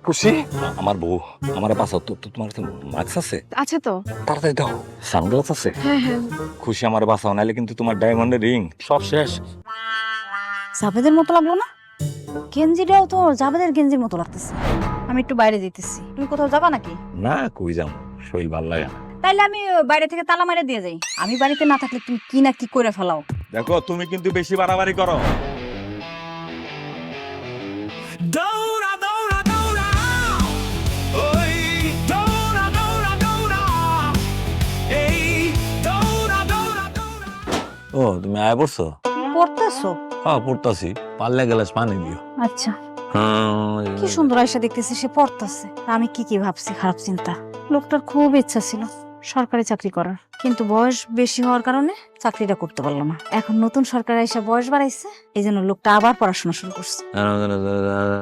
খুশি আমার বউ আমার বাসা তো তোমার মাস্ক আছে আছে তো। তাড়াতাড়ি দাও সানগ্লাস আছে হ্যাঁ হ্যাঁ। খুশি আমার বাসাও নাইলে কিন্তু তোমার ডায়মন্ডের রিং সব শেষ জাবেদের মতো লাগলো না? গেঞ্জিটাও তো জাবেদের গেঞ্জির মতো লাগতেছে। আমি একটু বাইরে যেতেছি, তুমি কোথাও যাবা নাকি? না কই যাম শরীর ভাল লাগে না তাইলে আমি বাইরে থেকে তালা মারে দিয়ে যাই। আমি বাড়িতে না থাকলে তুমি কি না কি করে ফেলাও। দেখো তুমি কিন্তু বেশি বাড়াবাড়ি করো দৌড়া দৌড়া দৌড়া ওই দৌড়া দৌড়া দৌড়া এই দৌড়া দৌড়া দৌড়া ও তুমি আয় পড়ছো পড়তেছো? হ্যাঁ পড়তাছি পারলে গ্লাস পানি দিও আচ্ছা, কি সুন্দর আয়সা দেখতেছি সে পড়তেছে। আমি কি ভাবছি খারাপ চিন্তা। লোকটার খুব ইচ্ছা ছিল সরকারি চাকরি করার, কিন্তু বয়স বেশি হওয়ার কারণে চাকরিটা করতে পারলো না। এখন নতুন সরকার আইসা বয়স বাড়াইছে, এই জন্য লোকটা আবার পড়াশোনা শুরু করছে।